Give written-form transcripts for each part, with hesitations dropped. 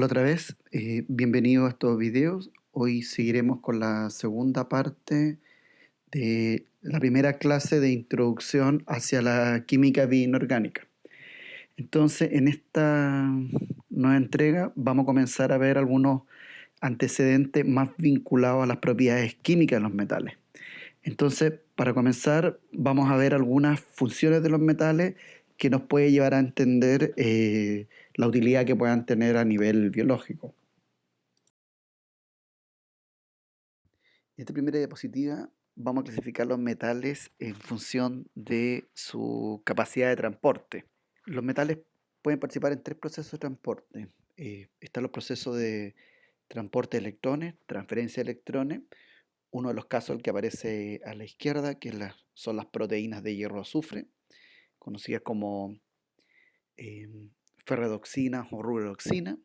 Hola otra vez, bienvenido a estos videos. Hoy seguiremos con la segunda parte de la primera clase de introducción hacia la química inorgánica. Entonces, en esta nueva entrega vamos a comenzar a ver algunos antecedentes más vinculados a las propiedades químicas de los metales. Entonces, para comenzar, vamos a ver algunas funciones de los metales que nos puede llevar a entender la utilidad que puedan tener a nivel biológico. En esta primera diapositiva vamos a clasificar los metales en función de su capacidad de transporte. Los metales pueden participar en tres procesos de transporte. Están los procesos de transporte de electrones, transferencia de electrones. Uno de los casos el que aparece a la izquierda, que son las proteínas de hierro-azufre, conocidas como ferredoxina o ruberoxina.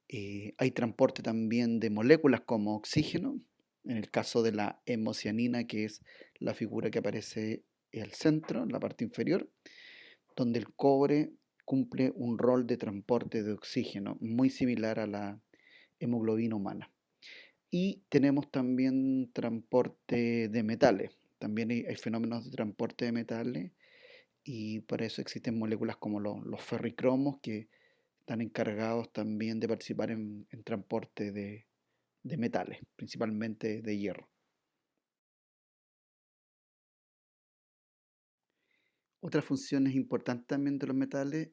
Hay transporte también de moléculas como oxígeno, en el caso de la hemocianina, que es la figura que aparece al centro, en la parte inferior, donde el cobre cumple un rol de transporte de oxígeno, muy similar a la hemoglobina humana. Y tenemos también transporte de metales. También hay fenómenos de transporte de metales y para eso existen moléculas como los ferricromos que están encargados también de participar en transporte de metales, principalmente de hierro. Otras funciones importantes también de los metales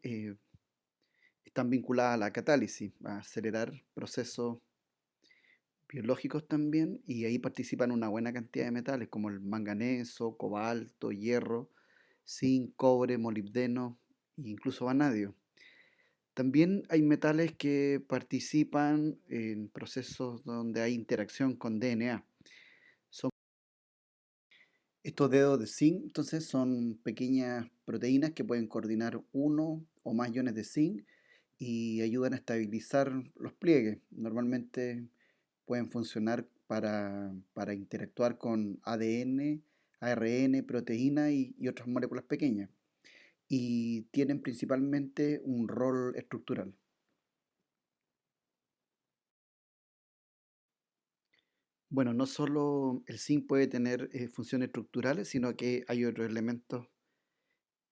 están vinculadas a la catálisis, a acelerar procesos biológicos también, y ahí participan una buena cantidad de metales como el manganeso, cobalto, hierro, zinc, cobre, molibdeno e incluso vanadio. También hay metales que participan en procesos donde hay interacción con DNA. Son estos dedos de zinc, entonces, son pequeñas proteínas que pueden coordinar uno o más iones de zinc y ayudan a estabilizar los pliegues. Normalmente pueden funcionar para interactuar con ADN, ARN, proteína y otras moléculas pequeñas. Y tienen principalmente un rol estructural. Bueno, no solo el zinc puede tener funciones estructurales, sino que hay otros elementos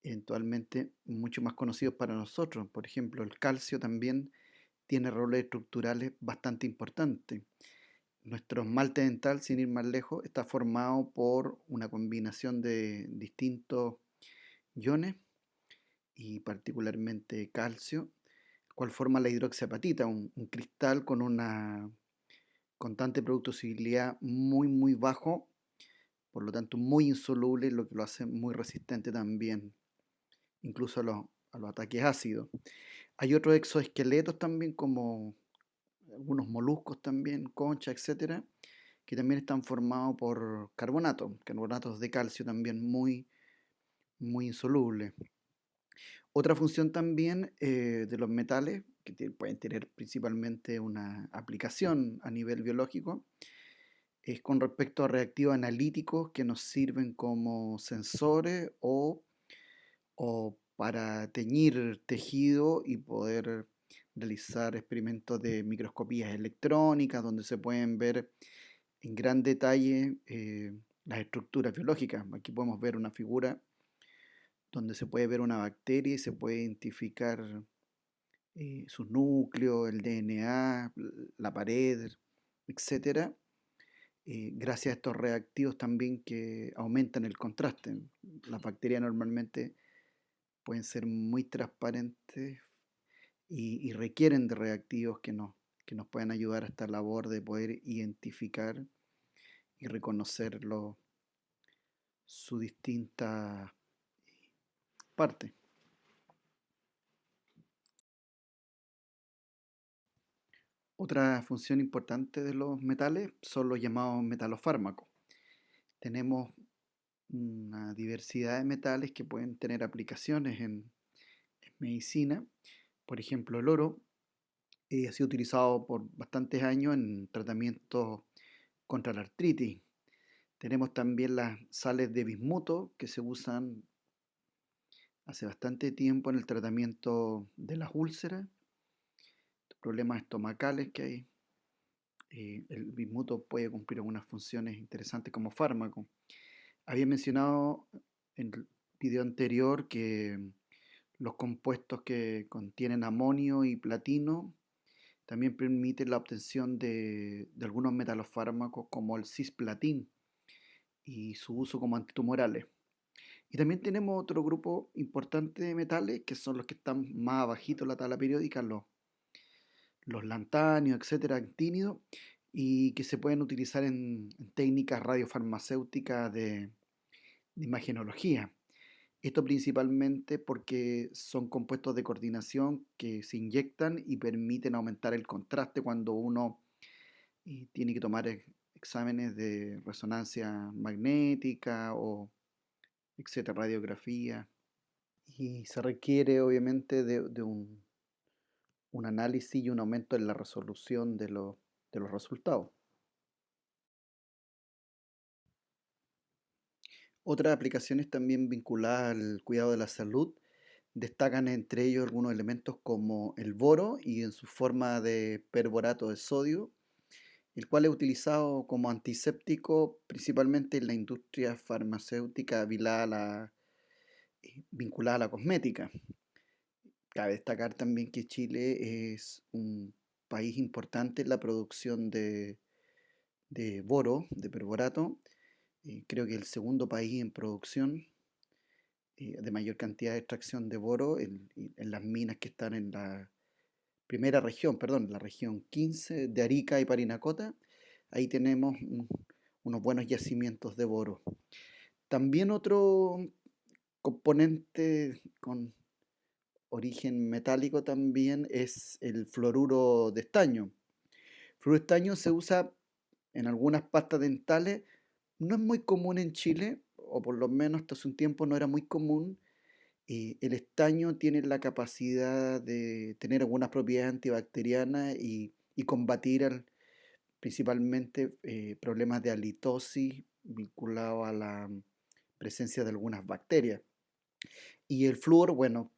eventualmente mucho más conocidos para nosotros. Por ejemplo, el calcio también tiene roles estructurales bastante importantes. Nuestro esmalte dental, sin ir más lejos, está formado por una combinación de distintos iones y particularmente calcio, cual forma la hidroxiapatita, un cristal con una constante producibilidad muy bajo, por lo tanto muy insoluble, lo que lo hace muy resistente también, incluso a los ataques ácidos. Hay otros exoesqueletos también, como algunos moluscos también, conchas, etcétera, que también están formados por carbonatos de calcio también muy insolubles. Otra función también de los metales, que pueden tener principalmente una aplicación a nivel biológico, es con respecto a reactivos analíticos que nos sirven como sensores o para teñir tejido y poder realizar experimentos de microscopías electrónicas donde se pueden ver en gran detalle las estructuras biológicas. Aquí podemos ver una figura donde se puede ver una bacteria y se puede identificar sus núcleos, el DNA, la pared, etcétera, gracias a estos reactivos también que aumentan el contraste. Las bacterias normalmente pueden ser muy transparentes y requieren de reactivos que nos puedan ayudar a esta labor de poder identificar y reconocer su distinta parte. Otra función importante de los metales son los llamados metalofármacos. Tenemos una diversidad de metales que pueden tener aplicaciones en medicina. Por ejemplo, el oro ha sido utilizado por bastantes años en tratamientos contra la artritis. Tenemos también las sales de bismuto que se usan hace bastante tiempo en el tratamiento de las úlceras, problemas estomacales que hay. El bismuto puede cumplir algunas funciones interesantes como fármaco. Había mencionado en el video anterior que los compuestos que contienen amonio y platino también permiten la obtención de algunos metalofármacos como el cisplatín y su uso como antitumorales. Y también tenemos otro grupo importante de metales que son los que están más abajito en la tabla periódica, los lantáneos, etcétera, actínidos, y que se pueden utilizar en técnicas radiofarmacéuticas de imagenología. Esto principalmente porque son compuestos de coordinación que se inyectan y permiten aumentar el contraste cuando uno tiene que tomar exámenes de resonancia magnética o etcétera, radiografía. Y se requiere obviamente de un análisis y un aumento en la resolución de los resultados. Otras aplicaciones también vinculadas al cuidado de la salud destacan entre ellos algunos elementos como el boro y en su forma de perborato de sodio, el cual es utilizado como antiséptico principalmente en la industria farmacéutica vinculada a la cosmética. Cabe destacar también que Chile es un país importante en la producción de boro, de perborato. Creo que el segundo país en producción de mayor cantidad de extracción de boro en las minas que están en la primera región, perdón, la región 15 de Arica y Parinacota. Ahí tenemos unos buenos yacimientos de boro. También otro componente con origen metálico también es el fluoruro de estaño. El fluoruro de estaño se usa en algunas pastas dentales, no es muy común en Chile, o por lo menos hasta hace un tiempo no era muy común. El estaño tiene la capacidad de tener algunas propiedades antibacterianas y combatir principalmente problemas de halitosis vinculados a la presencia de algunas bacterias. Y el flúor, bueno,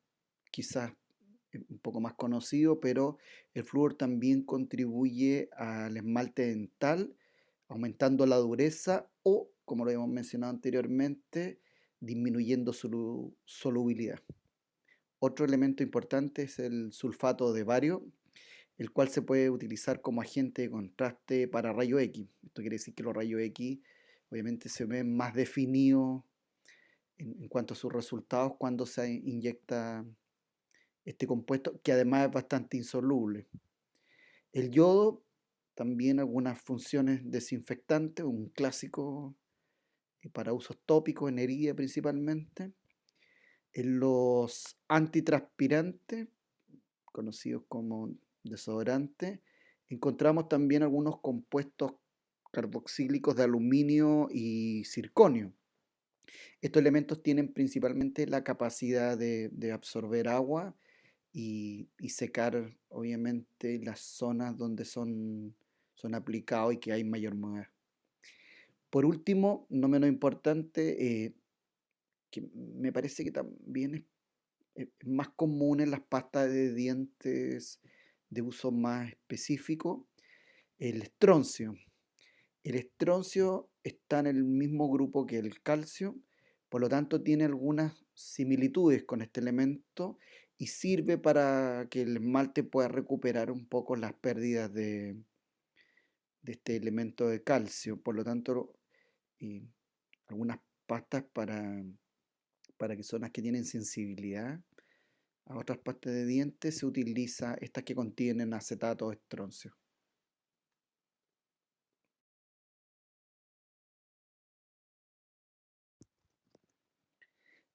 quizás un poco más conocido, pero el flúor también contribuye al esmalte dental, aumentando la dureza o, como lo hemos mencionado anteriormente, disminuyendo su solubilidad. Otro elemento importante es el sulfato de bario, el cual se puede utilizar como agente de contraste para rayos X. Esto quiere decir que los rayos X obviamente se ven más definidos en cuanto a sus resultados cuando se inyecta este compuesto, que además es bastante insoluble. El yodo, también algunas funciones desinfectantes, un clásico para usos tópicos en herida principalmente. En los antitranspirantes, conocidos como desodorantes, encontramos también algunos compuestos carboxílicos de aluminio y circonio. Estos elementos tienen principalmente la capacidad de absorber agua y secar, obviamente, las zonas donde son aplicados y que hay mayor humedad. Por último, no menos importante, que me parece que también es más común en las pastas de dientes de uso más específico, el estroncio. El estroncio está en el mismo grupo que el calcio, por lo tanto tiene algunas similitudes con este elemento y sirve para que el esmalte pueda recuperar un poco las pérdidas de este elemento de calcio. Por lo tanto, eh, algunas pastas para personas que tienen sensibilidad a otras pastas de dientes se utiliza estas que contienen acetato de estroncio.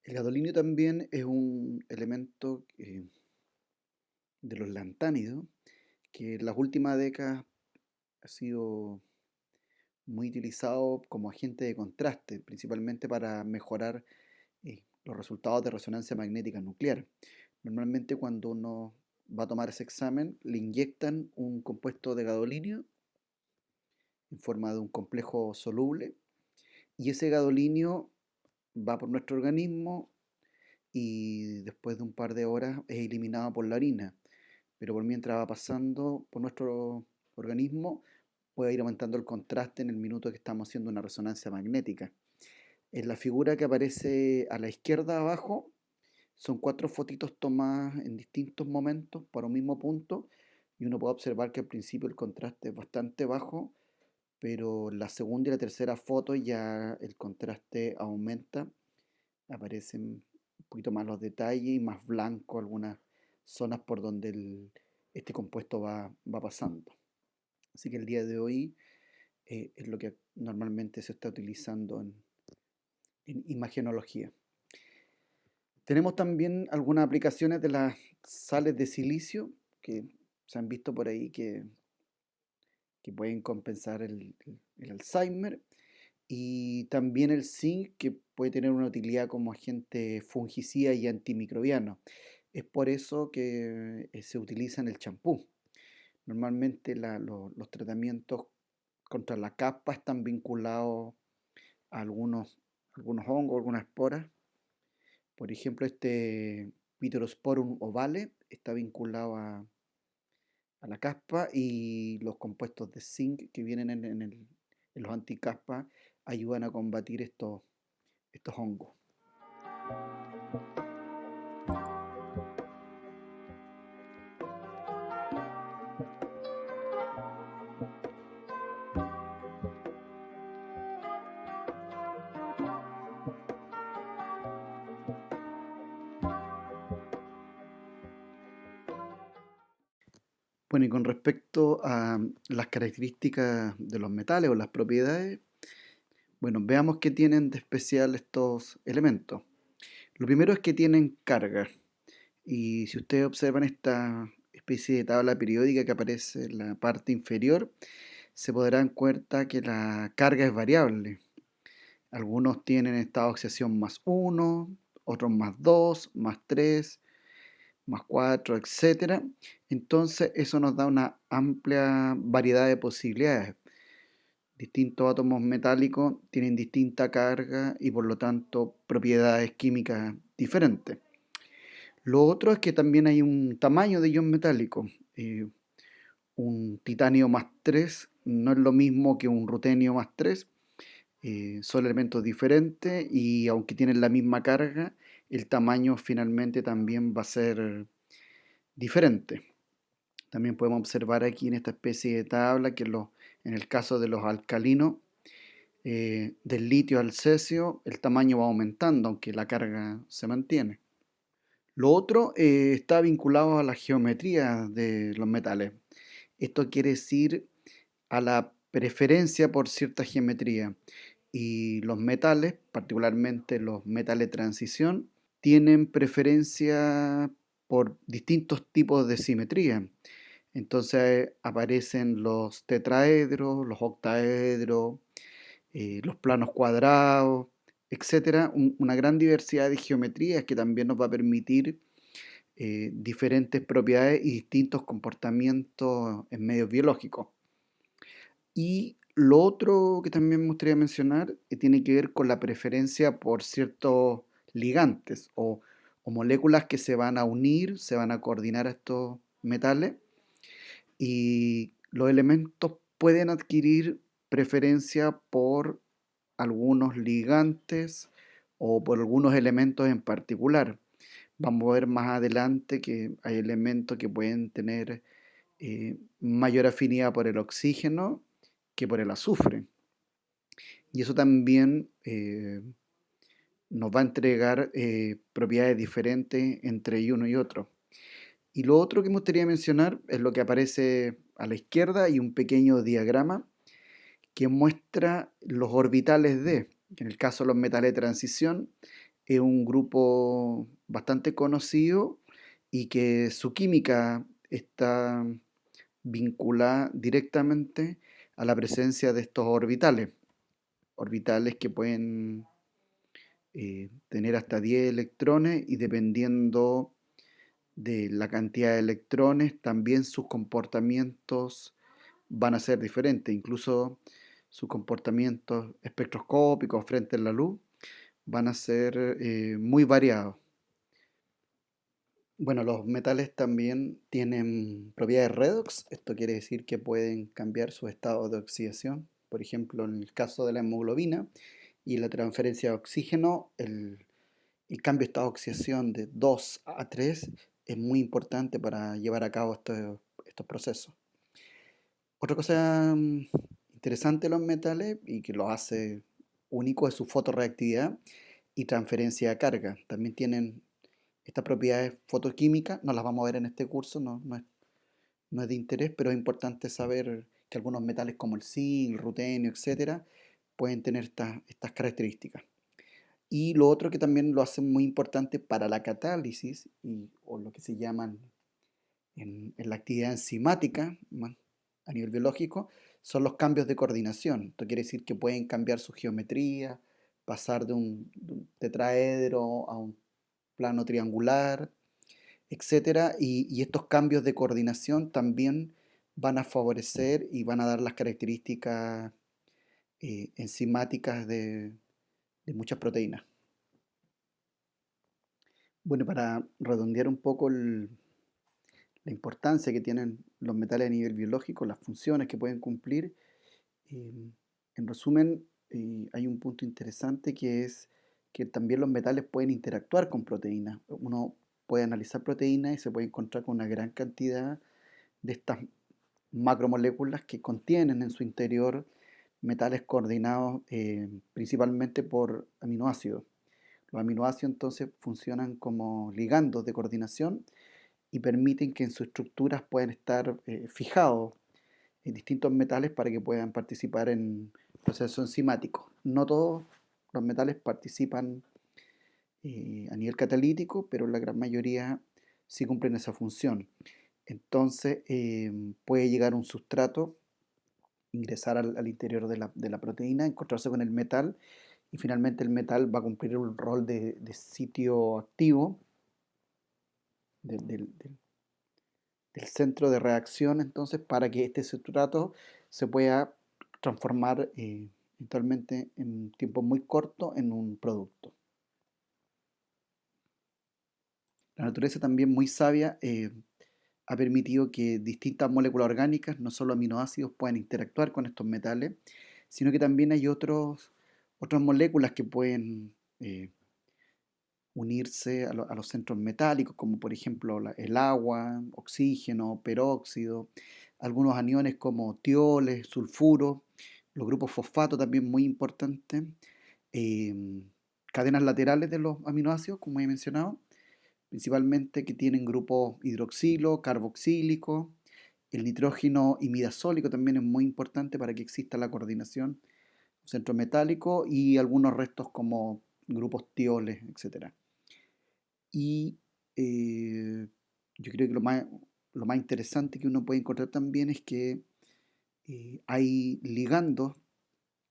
El gadolinio también es un elemento de los lantánidos que en las últimas décadas ha sido muy utilizado como agente de contraste, principalmente para mejorar los resultados de resonancia magnética nuclear. Normalmente cuando uno va a tomar ese examen, le inyectan un compuesto de gadolinio en forma de un complejo soluble y ese gadolinio va por nuestro organismo y después de un par de horas es eliminado por la orina. pero por mientras va pasando por nuestro organismo, puede ir aumentando el contraste en el minuto que estamos haciendo una resonancia magnética. En la figura que aparece a la izquierda abajo, son cuatro fotitos tomadas en distintos momentos para un mismo punto y uno puede observar que al principio el contraste es bastante bajo, pero la segunda y la tercera foto ya el contraste aumenta, aparecen un poquito más los detalles y más blanco algunas zonas por donde este compuesto va pasando. Así que el día de hoy es lo que normalmente se está utilizando en imagenología. Tenemos también algunas aplicaciones de las sales de silicio que se han visto por ahí que pueden compensar el Alzheimer y también el zinc que puede tener una utilidad como agente fungicida y antimicrobiano. Es por eso que se utiliza en el champú. Normalmente los tratamientos contra la caspa están vinculados a algunos hongos, algunas esporas. Por ejemplo, este Pityrosporum ovale está vinculado a la caspa y los compuestos de zinc que vienen en los anticaspas ayudan a combatir estos hongos. Bueno, y con respecto a las características de los metales o las propiedades, bueno, veamos qué tienen de especial estos elementos. Lo primero es que tienen carga. Y si ustedes observan esta especie de tabla periódica que aparece en la parte inferior, se podrán cuenta que la carga es variable. Algunos tienen estado de oxidación +1, otros +2, +3, +4, etcétera. Entonces eso nos da una amplia variedad de posibilidades. Distintos átomos metálicos tienen distinta carga y por lo tanto propiedades químicas diferentes. Lo otro es que también hay un tamaño de ion metálico. Un titanio +3 no es lo mismo que un rutenio +3. Son elementos diferentes y aunque tienen la misma carga, el tamaño finalmente también va a ser diferente. También podemos observar aquí en esta especie de tabla que en el caso de los alcalinos, del litio al cesio, el tamaño va aumentando, aunque la carga se mantiene. Lo otro está vinculado a la geometría de los metales. Esto quiere decir a la preferencia por cierta geometría. Y los metales, particularmente los metales de transición, tienen preferencia por distintos tipos de simetría. Entonces aparecen los tetraedros, los octaedros, los planos cuadrados, etcétera, una gran diversidad de geometrías que también nos va a permitir diferentes propiedades y distintos comportamientos en medios biológicos. Y lo otro que también me gustaría mencionar tiene que ver con la preferencia por ciertos ligantes o moléculas que se van a unir, se van a coordinar a estos metales y los elementos pueden adquirir preferencia por algunos ligantes o por algunos elementos en particular. Vamos a ver más adelante que hay elementos que pueden tener mayor afinidad por el oxígeno que por el azufre. Y eso también nos va a entregar propiedades diferentes entre uno y otro. Y lo otro que me gustaría mencionar es lo que aparece a la izquierda y un pequeño diagrama que muestra los orbitales de, en el caso de los metales de transición, es un grupo bastante conocido y que su química está vinculada directamente a la presencia de estos orbitales, orbitales que pueden tener hasta 10 electrones y dependiendo de la cantidad de electrones, también sus comportamientos van a ser diferentes, incluso sus comportamientos espectroscópicos frente a la luz van a ser muy variados. Bueno, los metales también tienen propiedades redox. Esto quiere decir que pueden cambiar su estado de oxidación. Por ejemplo, en el caso de la hemoglobina y la transferencia de oxígeno, el cambio de estado de oxidación de 2 a 3 es muy importante para llevar a cabo estos procesos. Otra cosa interesante de los metales y que los hace únicos es su fotorreactividad y transferencia de carga. También tienen estas propiedades fotoquímicas, no las vamos a ver en este curso, no es de interés, pero es importante saber que algunos metales como el zinc, el rutenio, etcétera, pueden tener estas características. Y lo otro que también lo hace muy importante para la catálisis o lo que se llaman en la actividad enzimática a nivel biológico son los cambios de coordinación. Esto quiere decir que pueden cambiar su geometría, pasar de un tetraedro a un plano triangular, etcétera. Y estos cambios de coordinación también van a favorecer y van a dar las características enzimáticas de muchas proteínas. Bueno, para redondear un poco la importancia que tienen los metales a nivel biológico, las funciones que pueden cumplir, eh, en resumen, hay un punto interesante que es que también los metales pueden interactuar con proteínas. Uno puede analizar proteínas y se puede encontrar con una gran cantidad de estas macromoléculas que contienen en su interior metales coordinados principalmente por aminoácidos. Los aminoácidos entonces funcionan como ligandos de coordinación y permiten que en sus estructuras puedan estar fijados en distintos metales para que puedan participar en procesos enzimáticos. No todos los metales participan a nivel catalítico, pero la gran mayoría sí cumplen esa función. Entonces puede llegar un sustrato, ingresar al interior de la proteína, encontrarse con el metal y finalmente el metal va a cumplir un rol de sitio activo del, del- del- del centro de reacción, entonces, para que este sustrato se pueda transformar eventualmente en un tiempo muy corto en un producto. La naturaleza también muy sabia ha permitido que distintas moléculas orgánicas, no solo aminoácidos, puedan interactuar con estos metales, sino que también hay otras moléculas que pueden unirse a los centros metálicos, como por ejemplo el agua, oxígeno, peróxido, algunos aniones como tioles, sulfuro, los grupos fosfato también muy importantes, em, cadenas laterales de los aminoácidos, como he mencionado, principalmente que tienen grupos hidroxilo, carboxílico, el nitrógeno imidazólico también es muy importante para que exista la coordinación centro metálico y algunos restos como grupos tioles, etcétera. Y eh, yo creo que lo más interesante que uno puede encontrar también es que hay ligandos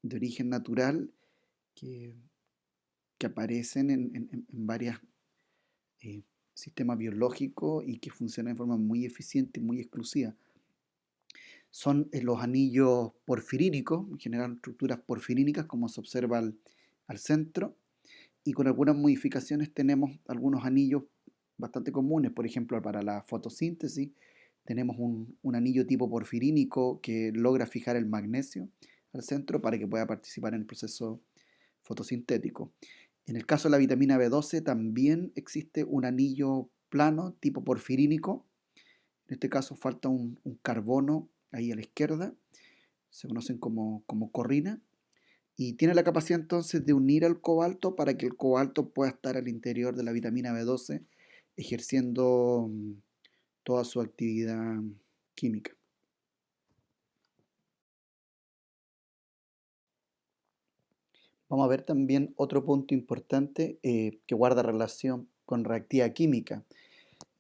de origen natural que, que aparecen en varios sistemas biológicos y que funcionan de forma muy eficiente y muy exclusiva. Son los anillos porfirínicos, en general estructuras porfirínicas como se observa al centro, y con algunas modificaciones tenemos algunos anillos bastante comunes, por ejemplo, para la fotosíntesis tenemos un anillo tipo porfirínico que logra fijar el magnesio al centro para que pueda participar en el proceso fotosintético. En el caso de la vitamina B12 también existe un anillo plano tipo porfirínico, en este caso falta un carbono ahí a la izquierda, se conocen como corrina, y tiene la capacidad entonces de unir al cobalto para que el cobalto pueda estar al interior de la vitamina B12 ejerciendo toda su actividad química. Vamos a ver también otro punto importante que guarda relación con reactividad química.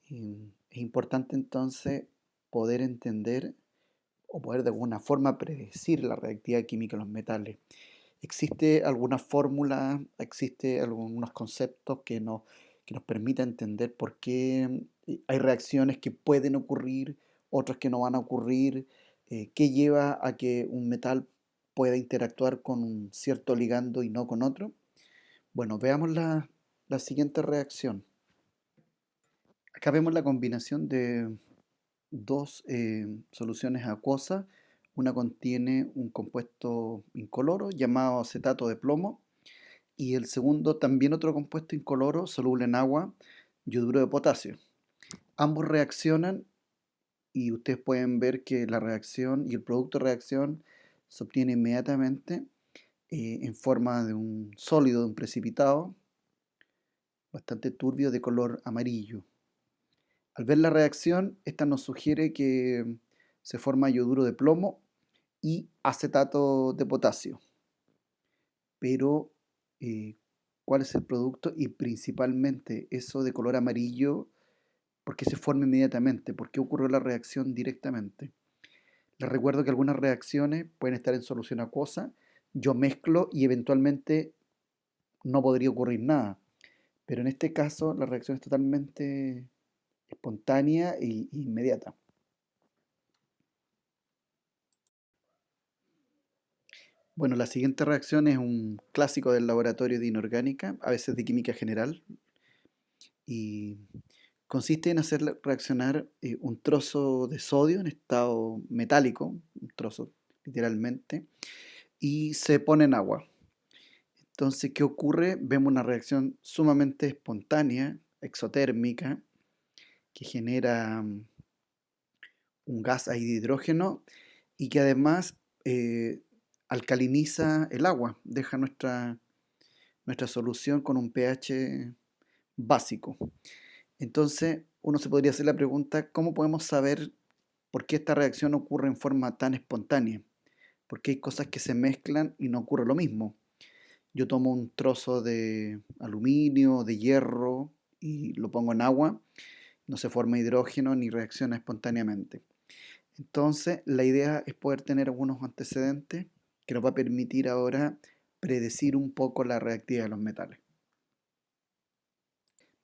Es importante entonces poder entender o poder de alguna forma predecir la reactividad química de los metales. ¿Existe alguna fórmula, existe algunos conceptos que nos permita entender por qué hay reacciones que pueden ocurrir, otras que no van a ocurrir? ¿Qué lleva a que un metal pueda interactuar con un cierto ligando y no con otro? Bueno, veamos la siguiente reacción. Acá vemos la combinación de dos soluciones acuosas. Una contiene un compuesto incoloro llamado acetato de plomo y el segundo también otro compuesto incoloro soluble en agua, yoduro de potasio. Ambos reaccionan y ustedes pueden ver que la reacción y el producto de reacción se obtiene inmediatamente en forma de un sólido, de un precipitado bastante turbio de color amarillo. Al ver la reacción, esta nos sugiere que se forma yoduro de plomo y acetato de potasio. Pero, eh, ¿cuál es el producto? Y principalmente eso de color amarillo, ¿por qué se forma inmediatamente? ¿Por qué ocurrió la reacción directamente? Les recuerdo que algunas reacciones pueden estar en solución acuosa. Yo mezclo y eventualmente no podría ocurrir nada. Pero en este caso la reacción es totalmente espontánea e inmediata. Bueno, la siguiente reacción es un clásico del laboratorio de inorgánica, a veces de química general, y consiste en hacer reaccionar un trozo de sodio en estado metálico, un trozo literalmente, y se pone en agua. Entonces, ¿qué ocurre? Vemos una reacción sumamente espontánea, exotérmica, que genera un gas ahí de hidrógeno y que además eh, alcaliniza el agua, deja nuestra solución con un pH básico. Entonces, uno se podría hacer la pregunta, ¿cómo podemos saber por qué esta reacción ocurre en forma tan espontánea? Porque hay cosas que se mezclan y no ocurre lo mismo. Yo tomo un trozo de aluminio, de hierro y lo pongo en agua, no se forma hidrógeno ni reacciona espontáneamente. Entonces, la idea es poder tener algunos antecedentes que nos va a permitir ahora predecir un poco la reactividad de los metales.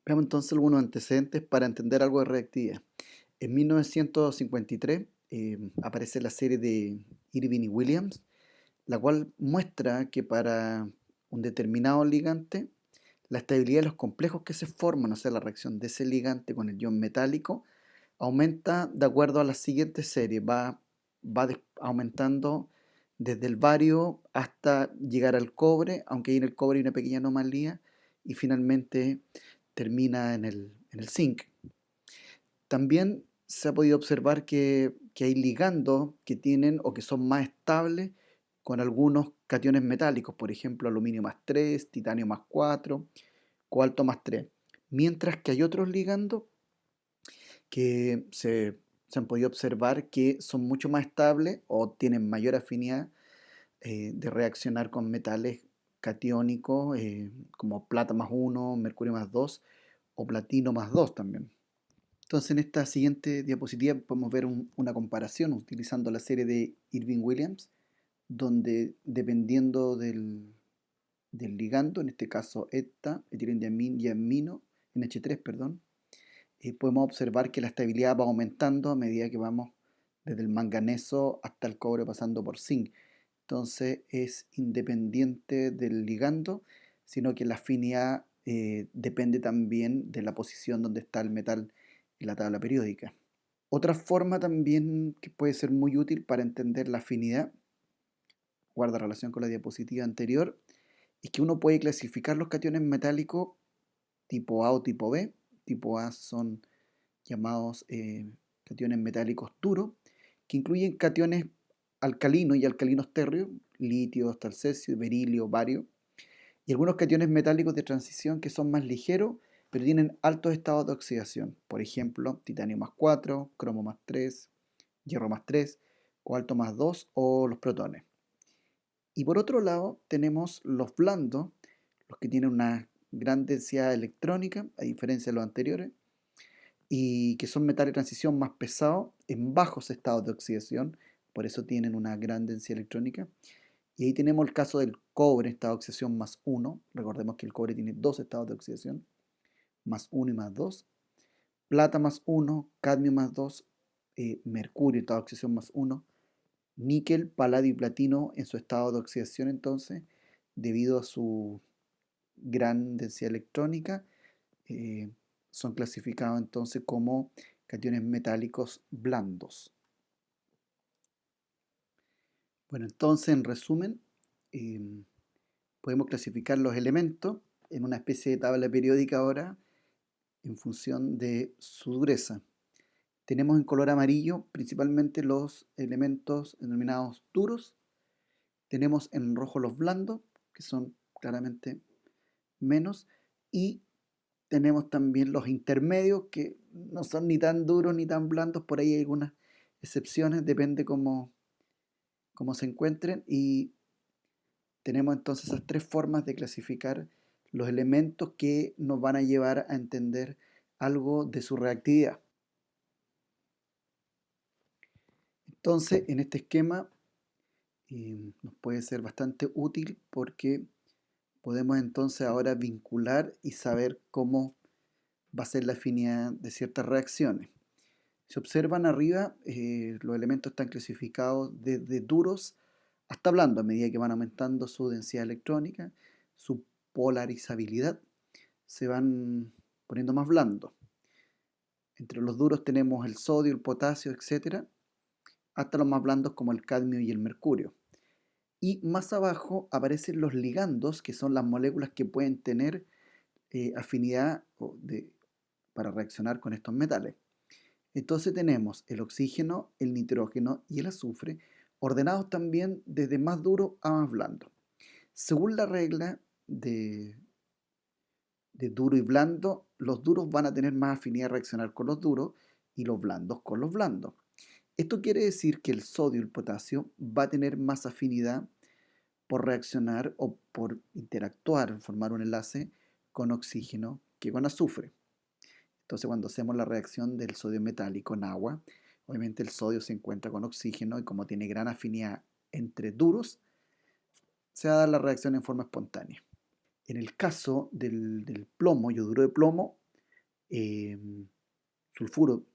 Veamos entonces algunos antecedentes para entender algo de reactividad. En 1953 aparece la serie de Irving y Williams, la cual muestra que para un determinado ligante, la estabilidad de los complejos que se forman, o sea, la reacción de ese ligante con el ion metálico, aumenta de acuerdo a la siguiente serie, va aumentando desde el bario hasta llegar al cobre, aunque ahí en el cobre hay una pequeña anomalía, y finalmente termina en el zinc. También se ha podido observar que hay ligandos que tienen o que son más estables con algunos cationes metálicos, por ejemplo, aluminio más 3, titanio más 4, cobalto más 3. Mientras que hay otros ligandos que se han podido observar que son mucho más estables o tienen mayor afinidad de reaccionar con metales catiónicos como plata más 1, mercurio más 2 o platino más 2 también. Entonces, en esta siguiente diapositiva podemos ver una comparación utilizando la serie de Irving-Williams, donde dependiendo del ligando, en este caso ETA, etilengramino, NH3, perdón, podemos observar que la estabilidad va aumentando a medida que vamos desde el manganeso hasta el cobre pasando por zinc. Entonces es independiente del ligando, sino que la afinidad depende también de la posición donde está el metal en la tabla periódica. Otra forma también que puede ser muy útil para entender la afinidad, guarda relación con la diapositiva anterior, es que uno puede clasificar los cationes metálicos tipo A o tipo B. Tipo A son llamados cationes metálicos duros, que incluyen cationes alcalinos y alcalinos térreos, litio, hasta el cesio, berilio, bario, y algunos cationes metálicos de transición que son más ligeros, pero tienen altos estados de oxidación. Por ejemplo, titanio más 4, cromo más 3, hierro más 3, cobalto más 2 o los protones. Y por otro lado, tenemos los blandos, los que tienen una gran densidad electrónica, a diferencia de los anteriores, y que son metales de transición más pesados en bajos estados de oxidación, por eso tienen una gran densidad electrónica. Y ahí tenemos el caso del cobre, estado de oxidación más 1. Recordemos que el cobre tiene dos estados de oxidación, más 1 y más 2. Plata más 1, cadmio más 2, mercurio, estado de oxidación más 1. Níquel, paladio y platino en su estado de oxidación entonces, debido a su gran densidad electrónica, eh, son clasificados entonces como cationes metálicos blandos. Bueno, entonces en resumen, em, podemos clasificar los elementos en una especie de tabla periódica ahora en función de su dureza. Tenemos en color amarillo principalmente los elementos denominados duros. Tenemos en rojo los blandos, que son claramente menos. Y tenemos también los intermedios, que no son ni tan duros ni tan blandos. Por ahí hay algunas excepciones, depende cómo se encuentren. Y tenemos entonces esas tres formas de clasificar los elementos que nos van a llevar a entender algo de su reactividad. Entonces, en este esquema nos puede ser bastante útil porque podemos entonces ahora vincular y saber cómo va a ser la afinidad de ciertas reacciones. Si observan arriba, los elementos están clasificados desde duros hasta blandos a medida que van aumentando su densidad electrónica, su polarizabilidad, se van poniendo más blandos. Entre los duros tenemos el sodio, el potasio, etcétera, hasta los más blandos como el cadmio y el mercurio. Y más abajo aparecen los ligandos, que son las moléculas que pueden tener afinidad para reaccionar con estos metales. Entonces tenemos el oxígeno, el nitrógeno y el azufre, ordenados también desde más duro a más blando. Según la regla de duro y blando, los duros van a tener más afinidad a reaccionar con los duros y los blandos con los blandos. Esto quiere decir que el sodio y el potasio va a tener más afinidad por reaccionar o por interactuar, formar un enlace con oxígeno que con azufre. Entonces, cuando hacemos la reacción del sodio metálico en agua, obviamente el sodio se encuentra con oxígeno y como tiene gran afinidad entre duros, se va a dar la reacción en forma espontánea. En el caso del plomo, yoduro de plomo, eh, sulfuro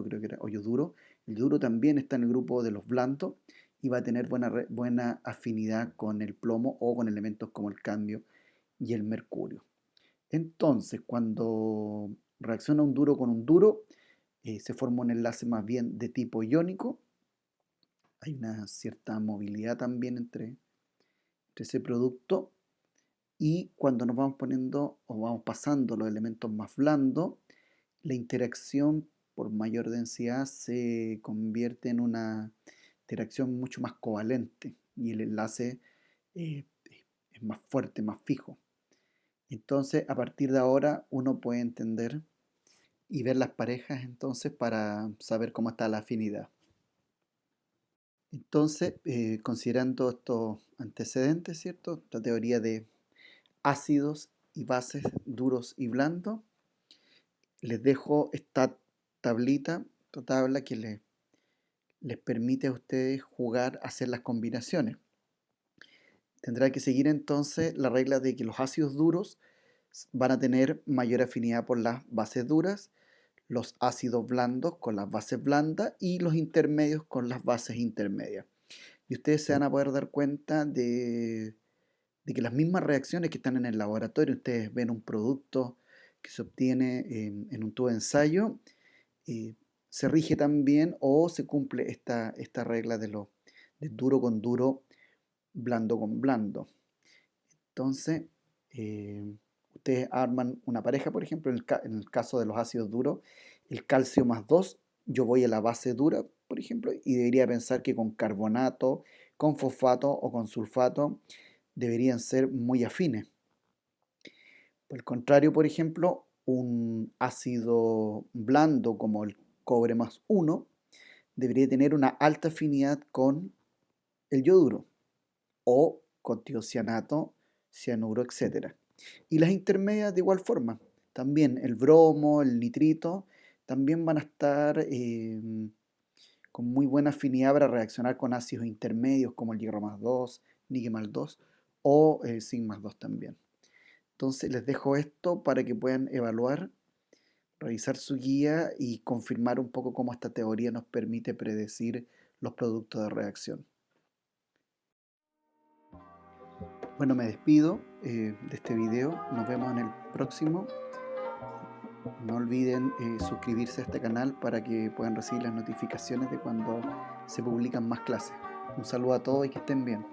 creo que era, o yoduro, el yoduro también está en el grupo de los blandos y va a tener buena afinidad con el plomo o con elementos como el cadmio y el mercurio. Entonces, cuando reacciona un duro con un duro, se forma un enlace más bien de tipo iónico. Hay una cierta movilidad también entre ese producto. Y cuando nos vamos poniendo o vamos pasando los elementos más blandos, la interacción por mayor densidad se convierte en una interacción mucho más covalente y el enlace eh, es más fuerte, más fijo. Entonces, a partir de ahora, uno puede entender y ver las parejas entonces para saber cómo está la afinidad. Entonces, considerando estos antecedentes, ¿cierto? Esta teoría de ácidos y bases duros y blandos, les dejo esta tablita, esta tabla que les permite a ustedes jugar a hacer las combinaciones. Tendrá que seguir entonces la regla de que los ácidos duros van a tener mayor afinidad por las bases duras, los ácidos blandos con las bases blandas y los intermedios con las bases intermedias. Y ustedes se van a poder dar cuenta de que las mismas reacciones que están en el laboratorio, ustedes ven un producto que se obtiene en un tubo de ensayo, eh, se rige también o se cumple esta regla de duro con duro, blando con blando. Entonces, ustedes arman una pareja, por ejemplo, en el caso de los ácidos duros, el calcio más 2, yo voy a la base dura, por ejemplo, y debería pensar que con carbonato, con fosfato o con sulfato deberían ser muy afines. Por el contrario, por ejemplo, un ácido blando como el cobre más 1 debería tener una alta afinidad con el yoduro o con tiocianato, cianuro, etcétera. Y las intermedias de igual forma. También el bromo, el nitrito, también van a estar con muy buena afinidad para reaccionar con ácidos intermedios como el hierro más 2, níquel más 2 o zinc más 2 también. Entonces les dejo esto para que puedan evaluar, revisar su guía y confirmar un poco cómo esta teoría nos permite predecir los productos de reacción. Bueno, me despido de este video. Nos vemos en el próximo. No olviden suscribirse a este canal para que puedan recibir las notificaciones de cuando se publican más clases. Un saludo a todos y que estén bien.